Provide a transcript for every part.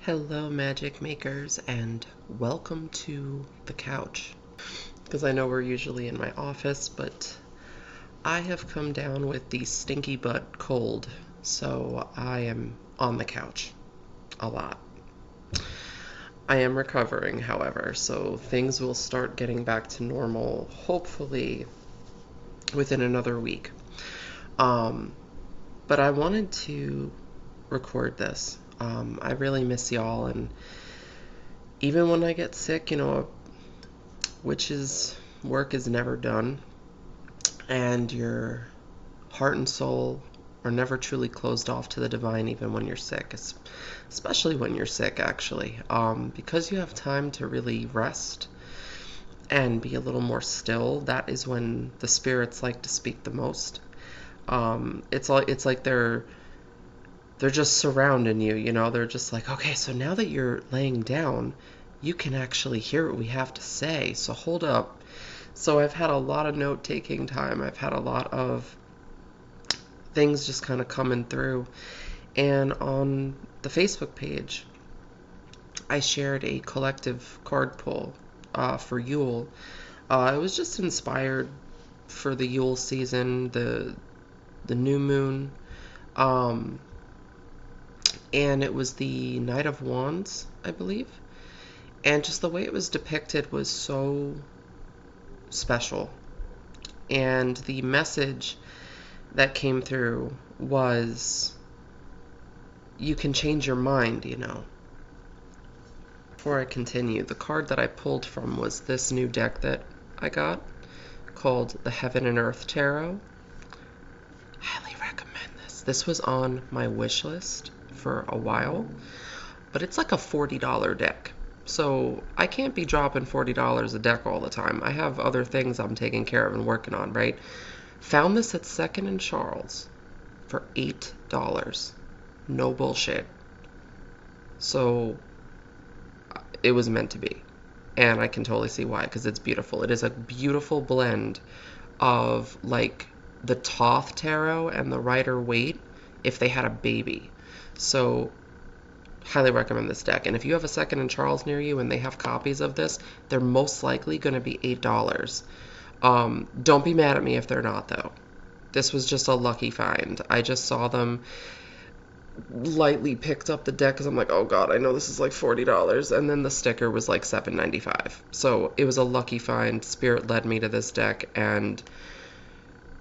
Hello, magic makers, and welcome to the couch. Because I know we're usually in my office, but I have come down with the stinky butt cold, so I am on the couch a lot. I am recovering, however, so things will start getting back to normal, hopefully within another week. Um, but I wanted to record this. I really miss y'all, and even when I get sick, witch's work is never done, and your heart and soul are never truly closed off to the divine, even when you're sick, especially when you're sick, actually, because you have time to really rest and be a little more still. That is when the spirits like to speak the most. It's like they're just surrounding you, they're just like, okay, so now that you're laying down, you can actually hear what we have to say, so hold up. So I've had a lot of note-taking time. I've had a lot of things just kind of coming through. And on the Facebook page, I shared a collective card pull for Yule. It was just inspired for the Yule season, the new moon. And it was the Knight of Wands, I believe. And just the way it was depicted was so special. And the message that came through was, you can change your mind, Before I continue, the card that I pulled from was this new deck that I got called the Heaven and Earth Tarot. Highly recommend this. This was on my wish list for a while, but it's like a $40 deck. So I can't be dropping $40 a deck all the time. I have other things I'm taking care of and working on, right? Found this at 2nd and Charles for $8. No bullshit. So it was meant to be. And I can totally see why, because it's beautiful. It is a beautiful blend of like the Thoth Tarot and the Rider-Waite if they had a baby. So highly recommend this deck. And if you have a 2nd and Charles near you and they have copies of this, they're most likely going to be $8. Don't be mad at me if they're not, though. This was just a lucky find. I just saw them, lightly picked up the deck because I'm like, oh god, I know this is like $40. And then the sticker was like $7.95. So it was a lucky find. Spirit led me to this deck, and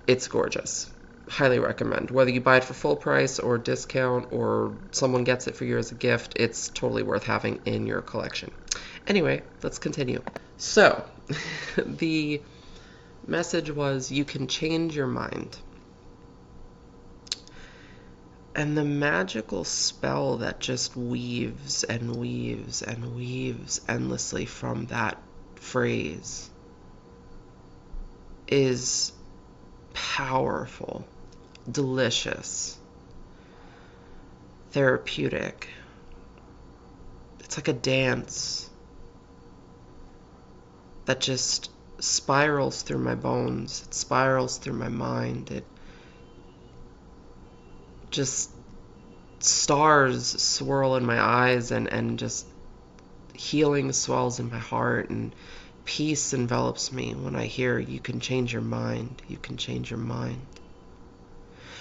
it's gorgeous. Highly recommend. Whether you buy it for full price or discount or someone gets it for you as a gift, it's totally worth having in your collection. Anyway, let's continue. So, the message was, you can change your mind. And the magical spell that just weaves and weaves and weaves endlessly from that phrase is powerful, delicious, therapeutic. It's like a dance that just spirals through my bones. It spirals through my mind. It just, stars swirl in my eyes, and just healing swells in my heart, and peace envelops me when I hear, you can change your mind. You can change your mind.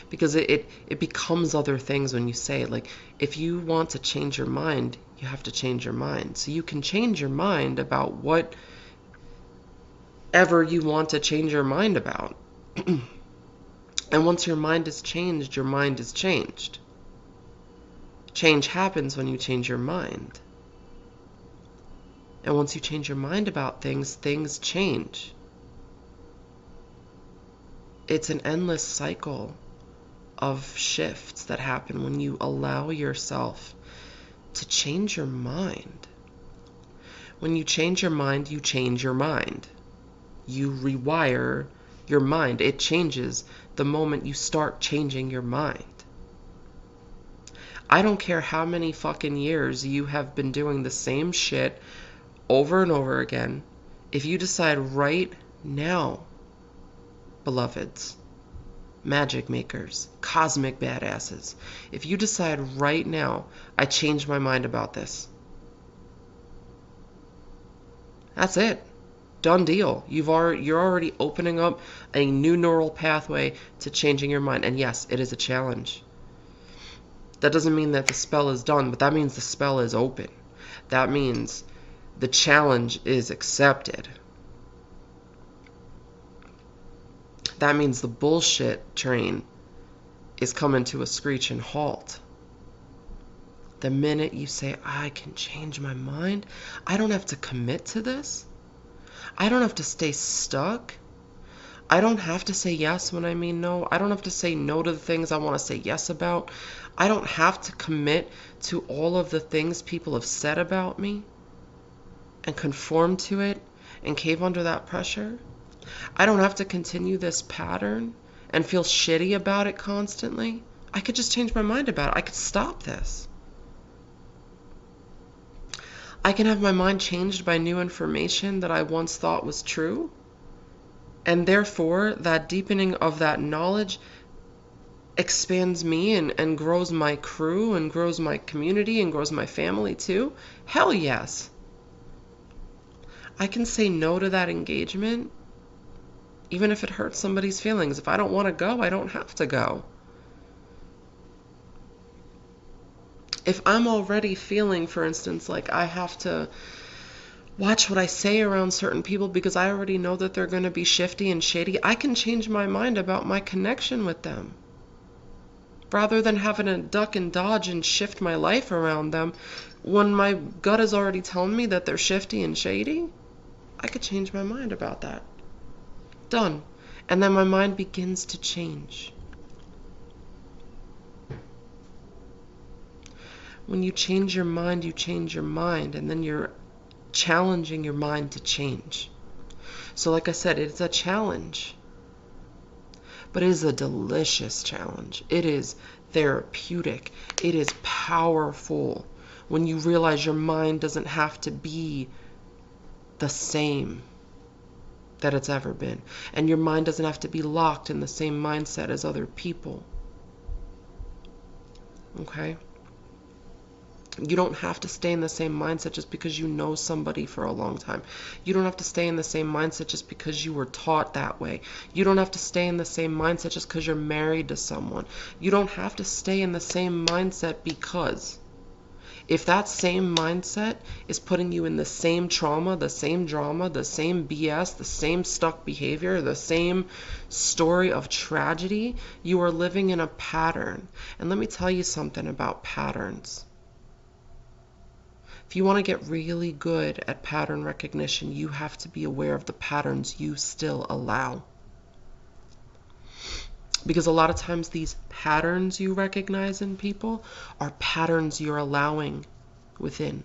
Because it becomes other things when you say it. Like, if you want to change your mind, you have to change your mind. So you can change your mind about whatever you want to change your mind about. And once your mind is changed, your mind is changed. Change happens when you change your mind. And once you change your mind about things, things change. It's an endless cycle of shifts that happen when you allow yourself to change your mind. When you change your mind, you change your mind. You rewire your mind. It changes the moment you start changing your mind. I don't care how many fucking years you have been doing the same shit over and over again. If you decide right now, beloveds, magic makers, cosmic badasses. If you decide right now, I change my mind about this, that's it. Done deal. You're already opening up a new neural pathway to changing your mind. And yes, it is a challenge. That doesn't mean that the spell is done, but that means the spell is open. That means the challenge is accepted. That means the bullshit train is coming to a screeching halt. The minute you say, I can change my mind, I don't have to commit to this. I don't have to stay stuck. I don't have to say yes when I mean no. I don't have to say no to the things I want to say yes about. I don't have to commit to all of the things people have said about me and conform to it and cave under that pressure. I don't have to continue this pattern and feel shitty about it constantly. I could just change my mind about it. I could stop this. I can have my mind changed by new information that I once thought was true. And therefore, that deepening of that knowledge expands me and grows my crew and grows my community and grows my family too. Hell yes. I can say no to that engagement, even if it hurts somebody's feelings. If I don't want to go, I don't have to go. If I'm already feeling, for instance, like I have to watch what I say around certain people because I already know that they're going to be shifty and shady, I can change my mind about my connection with them. Rather than having to duck and dodge and shift my life around them, when my gut is already telling me that they're shifty and shady, I could change my mind about that. Done. And then my mind begins to change. When you change your mind, and then you're challenging your mind to change. So like I said, it's a challenge. But it is a delicious challenge. It is therapeutic. It is powerful when you realize your mind doesn't have to be the same that it's ever been. And your mind doesn't have to be locked in the same mindset as other people. Okay? You don't have to stay in the same mindset just because you know somebody for a long time. You don't have to stay in the same mindset just because you were taught that way. You don't have to stay in the same mindset just because you're married to someone. You don't have to stay in the same mindset because if that same mindset is putting you in the same trauma, the same drama, the same BS, the same stuck behavior, the same story of tragedy, you are living in a pattern. And let me tell you something about patterns. If you want to get really good at pattern recognition, you have to be aware of the patterns you still allow. Because a lot of times these patterns you recognize in people are patterns you're allowing within,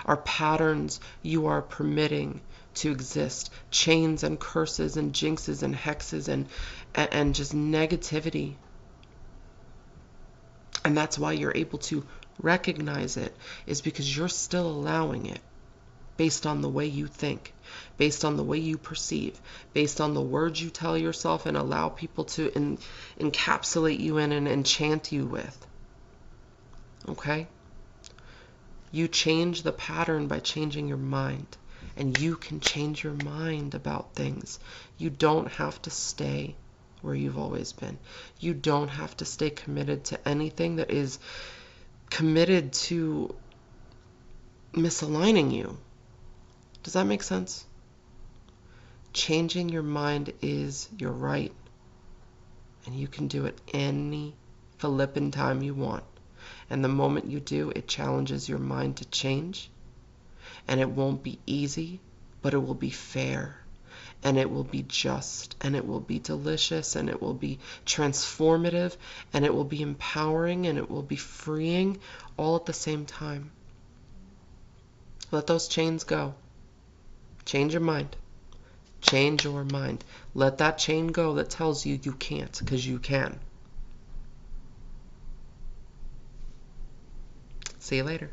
are patterns you are permitting to exist, chains and curses and jinxes and hexes and just negativity. And that's why you're able to recognize it, is because you're still allowing it based on the way you think, based on the way you perceive, based on the words you tell yourself and allow people to encapsulate you in and enchant you with. Okay? You change the pattern by changing your mind, and you can change your mind about things. You don't have to stay where you've always been. You don't have to stay committed to anything that is committed to misaligning you. Does that make sense? Changing your mind is your right. And you can do it any flippin' time you want. And the moment you do, it challenges your mind to change. And it won't be easy, but it will be fair. And it will be just, and it will be delicious, and it will be transformative, and it will be empowering, and it will be freeing, all at the same time. Let those chains go. Change your mind. Change your mind. Let that chain go that tells you you can't, because you can. See you later.